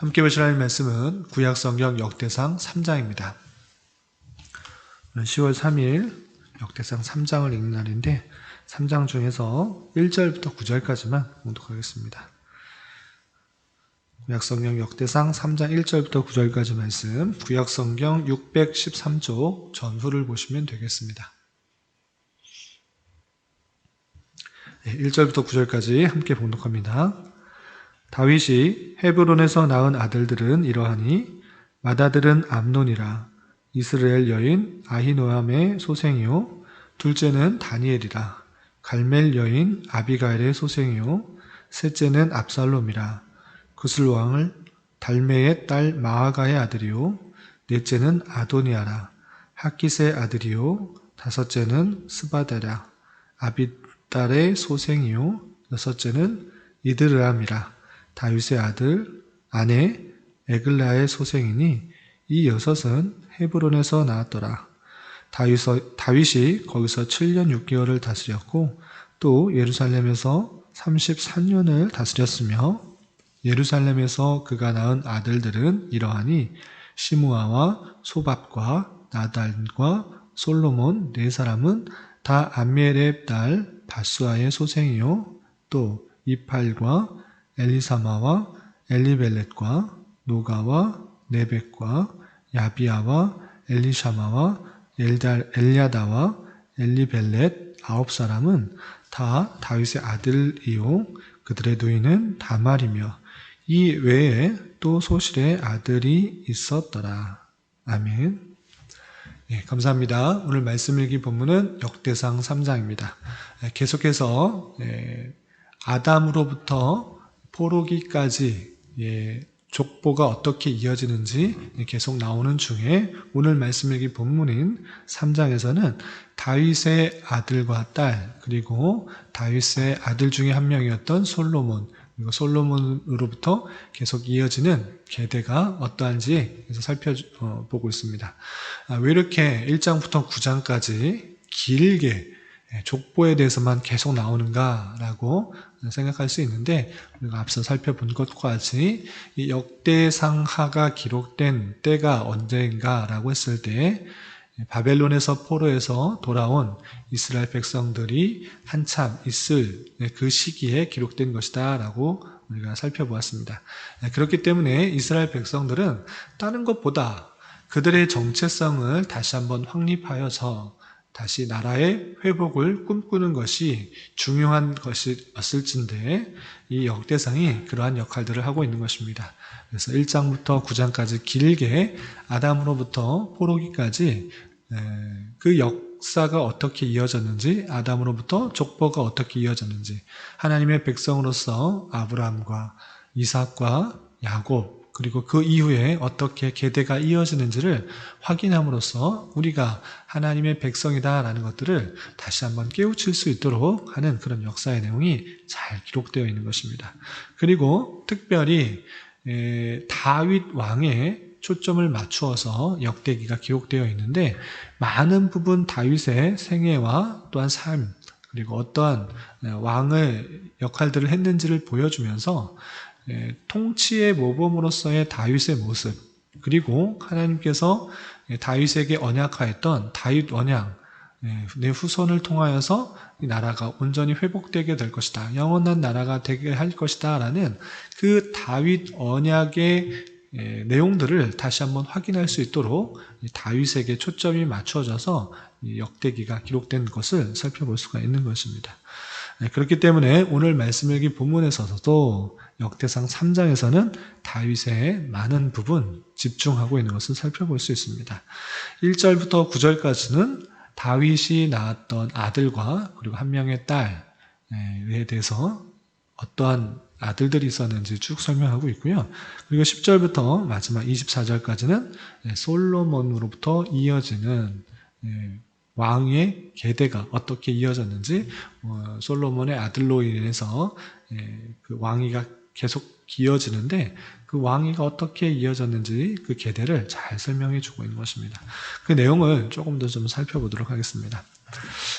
함께 보실 하나님 말씀은 구약성경 역대상 3장입니다. 오늘 10월 3일 역대상 3장을 읽는 날인데 3장 중에서 1절부터 9절까지만 봉독하겠습니다. 구약성경 역대상 3장 1절부터 9절까지 말씀, 구약성경 613쪽 전후를 보시면 되겠습니다. 1절부터 9절까지 함께 봉독합니다. 다윗이 헤브론에서 낳은 아들들은 이러하니 맏아들은 암논이라 이스라엘 여인 아히노암의 소생이요 둘째는 다니엘이라 갈멜 여인 아비가일의 소생이요 셋째는 압살롬이라 그슬 왕을 달메의 딸 마아가의 아들이요 넷째는 아도니아라 학깃의 아들이요 다섯째는 스바다라 아비딸의 소생이요 여섯째는 이드르암이라 다윗의 아들 아내 에글라의 소생이니 이 여섯은 헤브론에서 나왔더라. 다윗이 거기서 7년 6개월을 다스렸고 또 예루살렘에서 33년을 다스렸으며 예루살렘에서 그가 낳은 아들들은 이러하니 시므아와 소밥과 나단과 솔로몬 네 사람은 다 암미엘의 딸 바수아의 소생이요 또 이팔과 엘리사마와 엘리벨렛과 노가와 네벡과 야비아와 엘리샤마와 엘야다와 엘리벨렛 9사람은 다 다윗의 아들이요 그들의 누이는 다말이며 이 외에 또 소실의 아들이 있었더라. 아멘. 네, 감사합니다. 오늘 말씀 읽기 본문은 역대상 3장입니다. 계속해서 아담으로부터 포로기까지 족보가 어떻게 이어지는지 계속 나오는 중에 오늘 말씀 읽기 본문인 3장에서는 다윗의 아들과 딸 그리고 다윗의 아들 중에 한 명이었던 솔로몬 그리고 솔로몬으로부터 계속 이어지는 계대가 어떠한지 살펴보고 있습니다. 왜 이렇게 1장부터 9장까지 길게 족보에 대해서만 계속 나오는가라고 생각할 수 있는데 우리가 앞서 살펴본 것과 같이 이 역대상하가 기록된 때가 언제인가라고 했을 때 바벨론에서 포로에서 돌아온 이스라엘 백성들이 한참 있을 그 시기에 기록된 것이다 라고 우리가 살펴보았습니다. 그렇기 때문에 이스라엘 백성들은 다른 것보다 그들의 정체성을 다시 한번 확립하여서 다시 나라의 회복을 꿈꾸는 것이 중요한 것이었을진데 이 역대상이 그러한 역할들을 하고 있는 것입니다. 그래서 1장부터 9장까지 길게 아담으로부터 포로기까지 그 역사가 어떻게 이어졌는지 아담으로부터 족보가 어떻게 이어졌는지 하나님의 백성으로서 아브라함과 이삭과 야곱 그리고 그 이후에 어떻게 계대가 이어지는지를 확인함으로써 우리가 하나님의 백성이다라는 것들을 다시 한번 깨우칠 수 있도록 하는 그런 역사의 내용이 잘 기록되어 있는 것입니다. 그리고 특별히 다윗 왕의 초점을 맞추어서 역대기가 기록되어 있는데 많은 부분 다윗의 생애와 또한 삶 그리고 어떠한 왕의 역할들을 했는지를 보여주면서 통치의 모범으로서의 다윗의 모습 그리고 하나님께서 다윗에게 언약하였던 다윗 언약 내 후손을 통하여서 이 나라가 온전히 회복되게 될 것이다. 영원한 나라가 되게 할 것이다 라는 그 다윗 언약의 내용들을 다시 한번 확인할 수 있도록 다윗에게 초점이 맞춰져서 역대기가 기록된 것을 살펴볼 수가 있는 것입니다. 그렇기 때문에 오늘 말씀 읽기 본문에서도 역대상 3장에서는 다윗의 많은 부분 집중하고 있는 것을 살펴볼 수 있습니다. 1절부터 9절까지는 다윗이 낳았던 아들과 그리고 한 명의 딸에 대해서 어떠한 아들들이 있었는지 쭉 설명하고 있고요. 그리고 10절부터 마지막 24절까지는 솔로몬으로부터 이어지는 왕의 계대가 어떻게 이어졌는지 솔로몬의 아들로 인해서 그 왕위가 계속 이어지는데 그 왕위가 어떻게 이어졌는지 그 계대를 잘 설명해 주고 있는 것입니다. 그 내용을 조금 더 좀 살펴보도록 하겠습니다.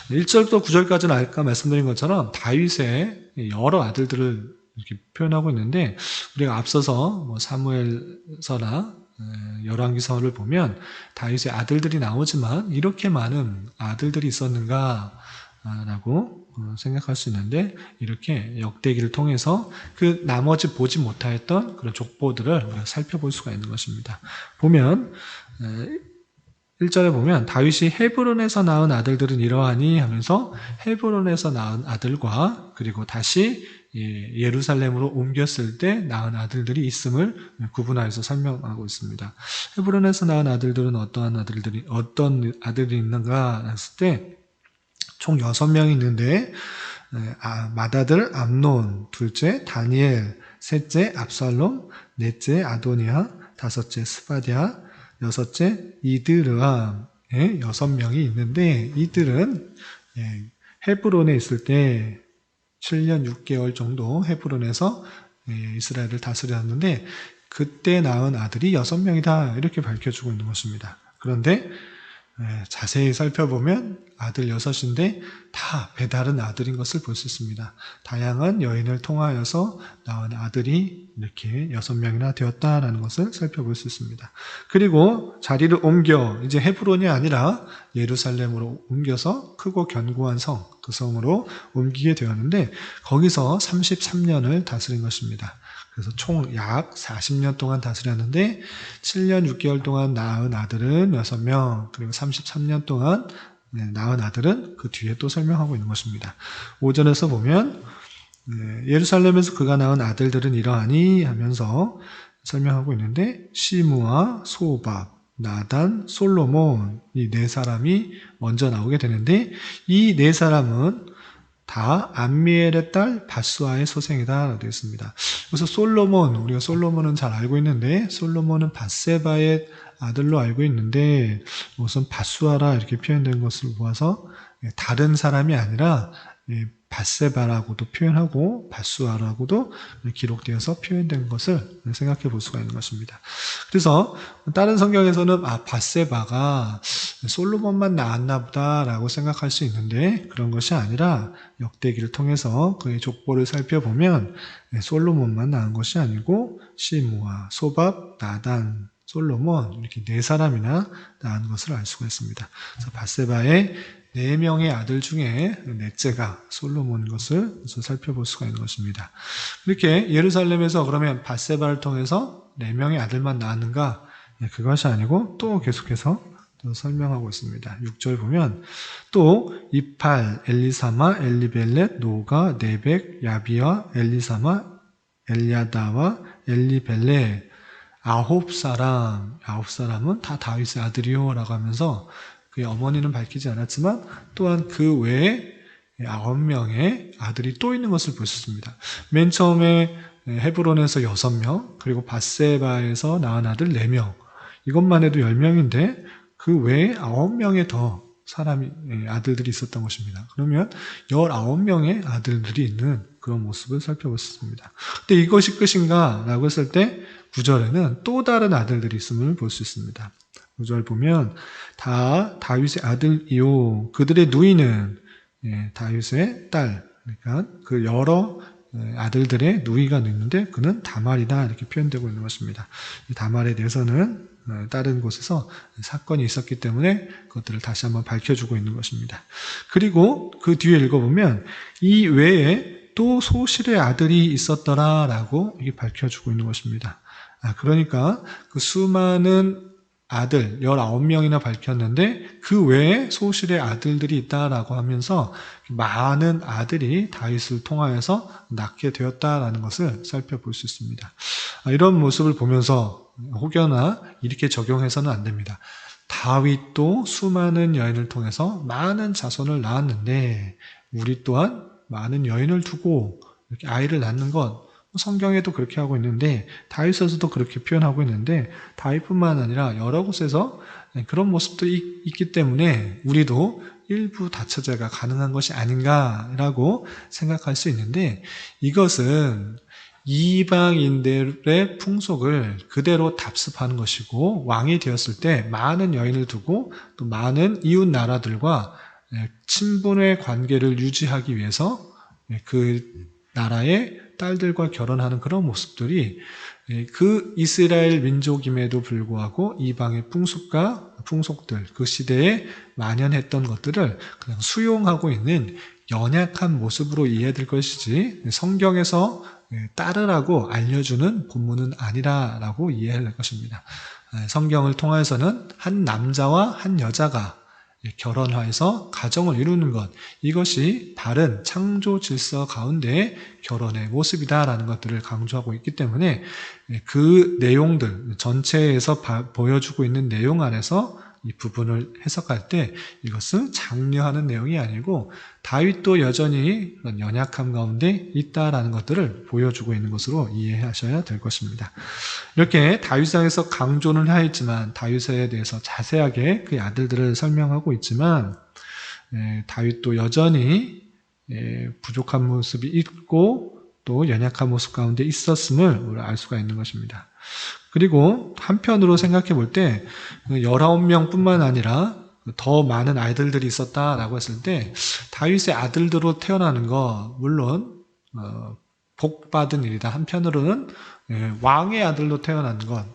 1절부터 9절까지는 아까 말씀드린 것처럼 다윗의 여러 아들들을 이렇게 표현하고 있는데 우리가 앞서서 뭐 사무엘서나 열왕기서를 보면 다윗의 아들들이 나오지만 이렇게 많은 아들들이 있었는가 라고 생각할 수 있는데 이렇게 역대기를 통해서 그 나머지 보지 못하였던 그런 족보들을 우리가 살펴볼 수가 있는 것입니다. 보면 1절에 보면 다윗이 헤브론에서 낳은 아들들은 이러하니 하면서 헤브론에서 낳은 아들과 그리고 다시 예루살렘으로 옮겼을 때 낳은 아들들이 있음을 구분하여서 설명하고 있습니다. 헤브론에서 낳은 아들들은 어떤 아들이 있는가 했을 때 총 6명이 있는데 맏아들 암논, 둘째 다니엘, 셋째 압살롬, 넷째 아도니아, 다섯째 스바디아, 여섯째 이드르암 6명이 있는데 이들은 헤브론에 있을 때 7년 6개월 정도 헤브론에서 이스라엘을 다스렸는데 그때 낳은 아들이 6명이다 이렇게 밝혀주고 있는 것입니다. 그런데 자세히 살펴보면 아들 6인데 다 배다른 아들인 것을 볼 수 있습니다. 다양한 여인을 통하여서 낳은 아들이 이렇게 6명이나 되었다라는 것을 살펴볼 수 있습니다. 그리고 자리를 옮겨 이제 헤브론이 아니라 예루살렘으로 옮겨서 크고 견고한 성, 그 성으로 옮기게 되었는데 거기서 33년을 다스린 것입니다. 그래서 총 약 40년 동안 다스렸는데 7년 6개월 동안 낳은 아들은 6명, 그리고 33년 동안 낳은 아들은 그 뒤에 또 설명하고 있는 것입니다. 5절에서 보면 예루살렘에서 그가 낳은 아들들은 이러하니 하면서 설명하고 있는데 시므아, 소밥, 나단, 솔로몬 이 4사람이 먼저 나오게 되는데 이 4사람은 다 암미엘의 딸 바수아의 소생이다 되어 있습니다. 그래서 솔로몬, 우리가 솔로몬은 잘 알고 있는데 솔로몬은 밧세바의 아들로 알고 있는데 우선 바수아라 이렇게 표현된 것을 보아서 다른 사람이 아니라 밧세바라고도 표현하고 바수아라고도 기록되어서 표현된 것을 생각해 볼 수가 있는 것입니다. 그래서 다른 성경에서는 밧세바가 솔로몬만 낳았나 보다라고 생각할 수 있는데 그런 것이 아니라 역대기를 통해서 그의 족보를 살펴보면 솔로몬만 낳은 것이 아니고 시므아, 소밥, 나단, 솔로몬 이렇게 4사람이나 낳은 것을 알 수가 있습니다. 그래서 밧세바의 4명의 아들 중에 넷째가 솔로몬인 것을 살펴볼 수가 있는 것입니다. 이렇게 예루살렘에서 그러면 밧세바를 통해서 4명의 아들만 낳았는가? 그것이 아니고 또 계속해서 또 설명하고 있습니다. 6절 보면 또 이팔, 엘리사마, 엘리벨렛, 노가, 네벡, 야비와 엘리사마, 엘야다와 엘리벨렛 9사람은 다 다윗의 아들이요 라고 하면서 그의 어머니는 밝히지 않았지만 또한 그 외에 9명의 아들이 또 있는 것을 볼 수 있습니다. 맨 처음에 헤브론에서 6명, 그리고 밧세바에서 낳은 아들 4명. 이것만 해도 10명인데 그 외에 9명의 더 아들들이 있었던 것입니다. 그러면 19명의 아들들이 있는 그런 모습을 살펴볼 수 있습니다. 근데 이것이 끝인가? 라고 했을 때 9절에는 또 다른 아들들이 있음을 볼 수 있습니다. 9절 보면 다 다윗의 아들이요 그들의 누이는 다윗의 딸 그러니까 그 여러 아들들의 누이가 있는데 그는 다말이다 이렇게 표현되고 있는 것입니다. 이 다말에 대해서는 다른 곳에서 사건이 있었기 때문에 그것들을 다시 한번 밝혀주고 있는 것입니다. 그리고 그 뒤에 읽어보면 이 외에 또 소실의 아들이 있었더라 라고 이게 밝혀주고 있는 것입니다. 그러니까 그 수많은 아들 19명이나 밝혔는데 그 외에 소실의 아들들이 있다라고 하면서 많은 아들이 다윗을 통하여서 낳게 되었다라는 것을 살펴볼 수 있습니다. 이런 모습을 보면서 혹여나 이렇게 적용해서는 안 됩니다. 다윗도 수많은 여인을 통해서 많은 자손을 낳았는데 우리 또한 많은 여인을 두고 이렇게 아이를 낳는 것 성경에도 그렇게 하고 있는데 다윗에서도 그렇게 표현하고 있는데 다윗뿐만 아니라 여러 곳에서 그런 모습들이 있기 때문에 우리도 일부 다처제가 가능한 것이 아닌가라고 생각할 수 있는데 이것은 이방인들의 풍속을 그대로 답습하는 것이고 왕이 되었을 때 많은 여인을 두고 또 많은 이웃 나라들과 친분의 관계를 유지하기 위해서 그 나라의 딸들과 결혼하는 그런 모습들이 그 이스라엘 민족임에도 불구하고 이방의 풍속들, 그 시대에 만연했던 것들을 그냥 수용하고 있는 연약한 모습으로 이해될 것이지 성경에서 따르라고 알려주는 본문은 아니라라고 이해해야 할 것입니다. 성경을 통해서는 한 남자와 한 여자가 결혼해서 가정을 이루는 것, 이것이 바른 창조 질서 가운데 결혼의 모습이다라는 것들을 강조하고 있기 때문에 그 내용들, 전체에서 보여주고 있는 내용 안에서 이 부분을 해석할 때 이것은 장려하는 내용이 아니고 다윗도 여전히 그런 연약함 가운데 있다라는 것들을 보여주고 있는 것으로 이해하셔야 될 것입니다. 이렇게 다윗상에서 강조는 하였지만 다윗에 대해서 자세하게 그의 아들들을 설명하고 있지만 다윗도 여전히 부족한 모습이 있고 또 연약한 모습 가운데 있었음을 우리가 알 수가 있는 것입니다. 그리고 한편으로 생각해 볼 때 19명뿐만 아니라 더 많은 아이들들이 있었다라고 했을 때 다윗의 아들들로 태어나는 거 물론 복받은 일이다. 한편으로는 왕의 아들로 태어나는 건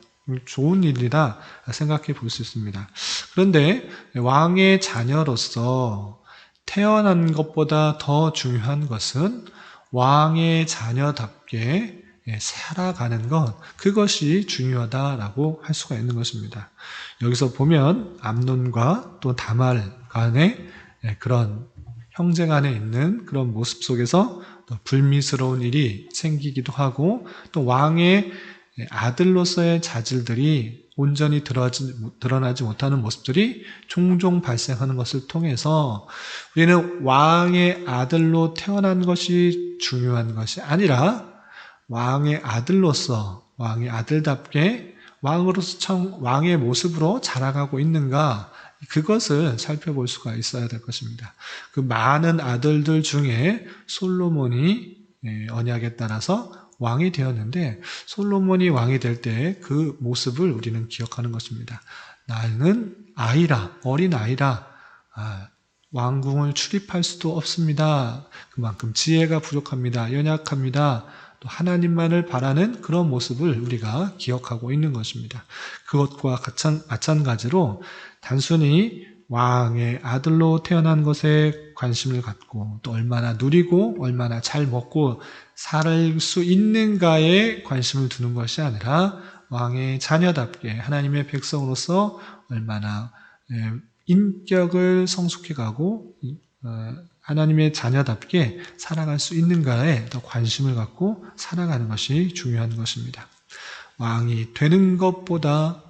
좋은 일이다 생각해 볼 수 있습니다. 그런데 왕의 자녀로서 태어난 것보다 더 중요한 것은 왕의 자녀답게 살아가는 것, 그것이 중요하다라고 할 수가 있는 것입니다. 여기서 보면 암논과 또 다말 간의 그런 형제 간에 있는 그런 모습 속에서 또 불미스러운 일이 생기기도 하고 또 왕의 아들로서의 자질들이 온전히 드러나지 못하는 모습들이 종종 발생하는 것을 통해서 우리는 왕의 아들로 태어난 것이 중요한 것이 아니라 왕의 아들로서 왕의 아들답게 왕으로서 왕의 모습으로 자라가고 있는가, 그것을 살펴볼 수가 있어야 될 것입니다. 그 많은 아들들 중에 솔로몬이 언약에 따라서 왕이 되었는데 솔로몬이 왕이 될 때 그 모습을 우리는 기억하는 것입니다. 나는 아이라, 어린 아이라, 왕궁을 출입할 수도 없습니다. 그만큼 지혜가 부족합니다. 연약합니다. 또 하나님만을 바라는 그런 모습을 우리가 기억하고 있는 것입니다. 그것과 마찬가지로 단순히 왕의 아들로 태어난 것에 관심을 갖고 또 얼마나 누리고 얼마나 잘 먹고 살 수 있는가에 관심을 두는 것이 아니라 왕의 자녀답게 하나님의 백성으로서 얼마나 인격을 성숙해가고 하나님의 자녀답게 살아갈 수 있는가에 더 관심을 갖고 살아가는 것이 중요한 것입니다. 왕이 되는 것보다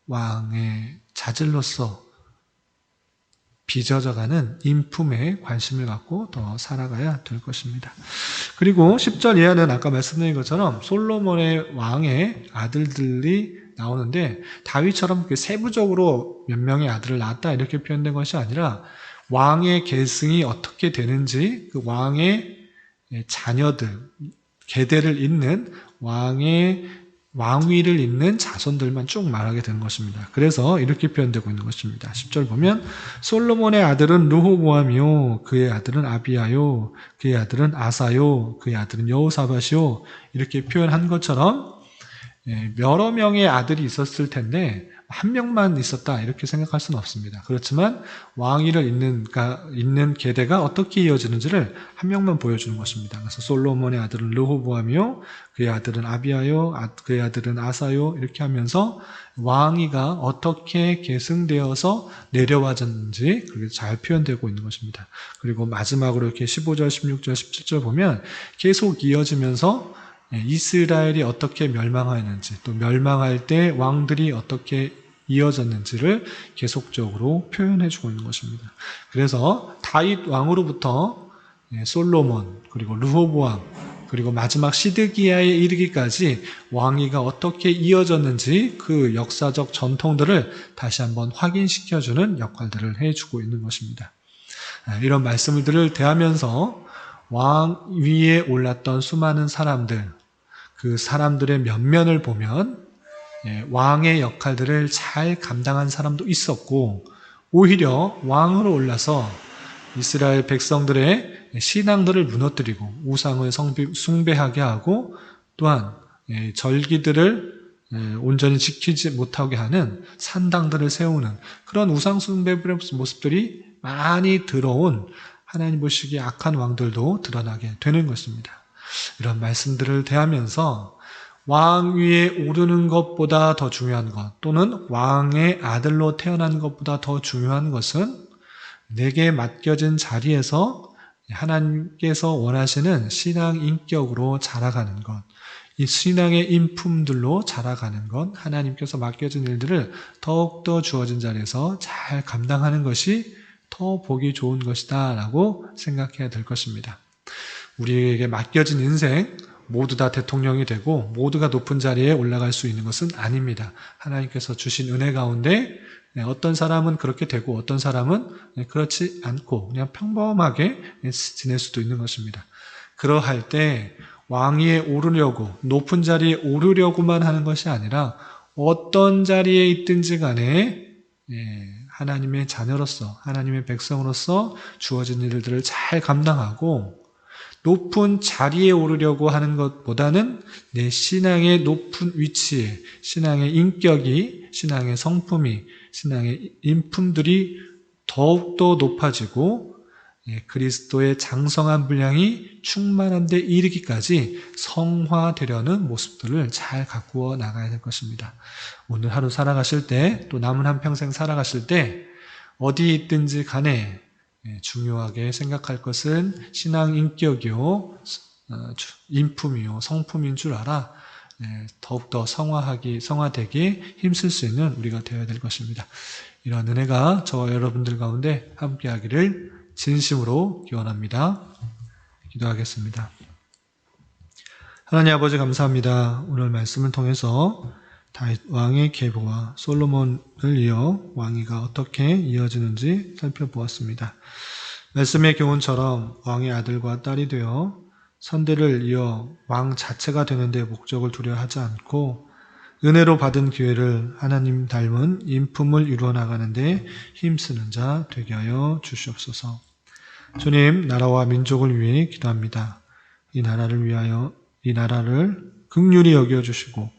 왕의 자질로서 빚어져가는 인품에 관심을 갖고 더 살아가야 될 것입니다. 그리고 10절 이하는 아까 말씀드린 것처럼 솔로몬의 왕의 아들들이 나오는데 다윗처럼 세부적으로 몇 명의 아들을 낳았다 이렇게 표현된 것이 아니라 왕의 계승이 어떻게 되는지 그 왕의 자녀들, 계대를 잇는 왕위를 잇는 자손들만 쭉 말하게 되는 것입니다. 그래서 이렇게 표현되고 있는 것입니다. 10절 보면 솔로몬의 아들은 르호보암이요, 그의 아들은 아비야요, 그의 아들은 아사요, 그의 아들은 여호사밧이요, 이렇게 표현한 것처럼 여러 명의 아들이 있었을 텐데 한 명만 있었다 이렇게 생각할 수는 없습니다. 그렇지만 왕위를 잇는 계대가 어떻게 이어지는지를 한 명만 보여주는 것입니다. 그래서 솔로몬의 아들은 르호보암이요, 그의 아들은 아비야요, 그의 아들은 아사요, 이렇게 하면서 왕위가 어떻게 계승되어서 내려와졌는지 그렇게 잘 표현되고 있는 것입니다. 그리고 마지막으로 이렇게 15절, 16절, 17절 보면 계속 이어지면서 이스라엘이 어떻게 멸망하였는지 또 멸망할 때 왕들이 어떻게 이어졌는지를 계속적으로 표현해주고 있는 것입니다. 그래서 다윗 왕으로부터 솔로몬 그리고 르호보암 그리고 마지막 시드기야에 이르기까지 왕위가 어떻게 이어졌는지 그 역사적 전통들을 다시 한번 확인시켜주는 역할들을 해주고 있는 것입니다. 이런 말씀들을 대하면서 왕위에 올랐던 수많은 사람들, 그 사람들의 면면을 보면 왕의 역할들을 잘 감당한 사람도 있었고 오히려 왕으로 올라서 이스라엘 백성들의 신앙들을 무너뜨리고 우상을 숭배하게 하고 또한 절기들을 온전히 지키지 못하게 하는 산당들을 세우는 그런 우상 숭배 모습들이 많이 들어온 하나님 보시기에 악한 왕들도 드러나게 되는 것입니다. 이런 말씀들을 대하면서 왕 위에 오르는 것보다 더 중요한 것 또는 왕의 아들로 태어난 것보다 더 중요한 것은 내게 맡겨진 자리에서 하나님께서 원하시는 신앙 인격으로 자라가는 것, 이 신앙의 인품들로 자라가는 것, 하나님께서 맡겨진 일들을 더욱더 주어진 자리에서 잘 감당하는 것이 더 보기 좋은 것이다 라고 생각해야 될 것입니다. 우리에게 맡겨진 인생 모두 다 대통령이 되고 모두가 높은 자리에 올라갈 수 있는 것은 아닙니다. 하나님께서 주신 은혜 가운데 어떤 사람은 그렇게 되고 어떤 사람은 그렇지 않고 그냥 평범하게 지낼 수도 있는 것입니다. 그러할 때 왕위에 오르려고 높은 자리에 오르려고만 하는 것이 아니라 어떤 자리에 있든지 간에 하나님의 자녀로서 하나님의 백성으로서 주어진 일들을 잘 감당하고 높은 자리에 오르려고 하는 것보다는 내 신앙의 높은 위치에 신앙의 인격이 신앙의 성품이 신앙의 인품들이 더욱더 높아지고 그리스도의 장성한 분량이 충만한 데 이르기까지 성화되려는 모습들을 잘 가꾸어 나가야 될 것입니다. 오늘 하루 살아가실 때 또 남은 한평생 살아가실 때 어디 있든지 간에 중요하게 생각할 것은 신앙 인격이요 인품이요 성품인 줄 알아 더욱더 성화되기 힘쓸 수 있는 우리가 되어야 될 것입니다. 이런 은혜가 저와 여러분들 가운데 함께하기를 진심으로 기원합니다. 기도하겠습니다. 하나님 아버지 감사합니다. 오늘 말씀을 통해서 다윗 왕의 계보와 솔로몬을 이어 왕위가 어떻게 이어지는지 살펴보았습니다. 말씀의 교훈처럼 왕의 아들과 딸이 되어 선대를 이어 왕 자체가 되는 데 목적을 두려 하지 않고 은혜로 받은 기회를 하나님 닮은 인품을 이루어 나가는 데 힘쓰는 자 되게 하여 주시옵소서. 주님, 나라와 민족을 위해 기도합니다. 이 나라를 긍휼히 여겨주시고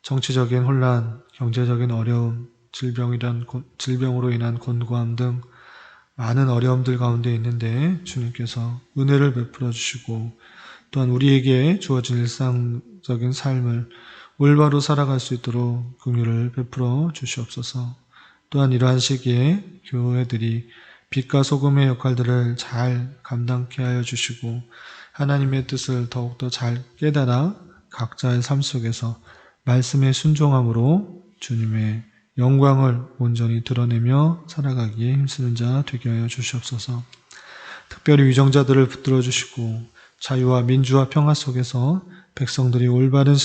정치적인 혼란, 경제적인 어려움, 질병으로 인한 곤고함 등 많은 어려움들 가운데 있는데 주님께서 은혜를 베풀어 주시고 또한 우리에게 주어진 일상적인 삶을 올바로 살아갈 수 있도록 긍휼을 베풀어 주시옵소서. 또한 이러한 시기에 교회들이 빛과 소금의 역할들을 잘 감당케 하여 주시고 하나님의 뜻을 더욱더 잘 깨달아 각자의 삶 속에서 말씀의 순종함으로 주님의 영광을 온전히 드러내며 살아가기에 힘쓰는 자 되게 하여 주시옵소서. 특별히 위정자들을 붙들어 주시고 자유와 민주와 평화 속에서 백성들이 올바른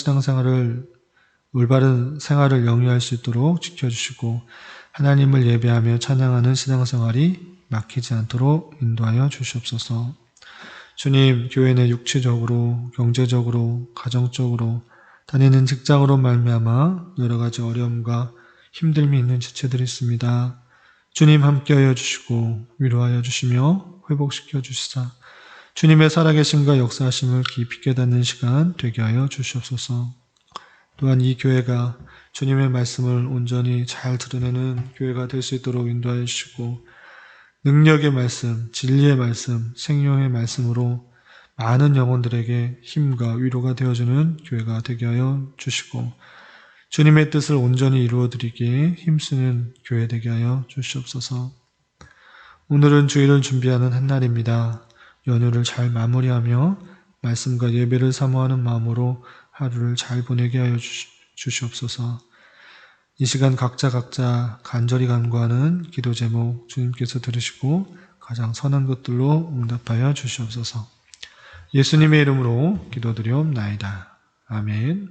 생활을 영위할 수 있도록 지켜주시고 하나님을 예배하며 찬양하는 신앙생활이 막히지 않도록 인도하여 주시옵소서. 주님, 교회 내 육체적으로, 경제적으로, 가정적으로 다니는 직장으로 말미암아 여러 가지 어려움과 힘듦이 있는 지체들이 있습니다. 주님 함께하여 주시고 위로하여 주시며 회복시켜 주시사 주님의 살아계심과 역사하심을 깊이 깨닫는 시간 되게 하여 주시옵소서. 또한 이 교회가 주님의 말씀을 온전히 잘 드러내는 교회가 될 수 있도록 인도하여 주시고 능력의 말씀, 진리의 말씀, 생명의 말씀으로 많은 영혼들에게 힘과 위로가 되어주는 교회가 되게 하여 주시고 주님의 뜻을 온전히 이루어드리기에 힘쓰는 교회 되게 하여 주시옵소서. 오늘은 주일을 준비하는 한 날입니다. 연휴를 잘 마무리하며 말씀과 예배를 사모하는 마음으로 하루를 잘 보내게 하여 주시옵소서. 이 시간 각자 간절히 간구하는 기도 제목 주님께서 들으시고 가장 선한 것들로 응답하여 주시옵소서. 예수님의 이름으로 기도드리옵나이다. 아멘.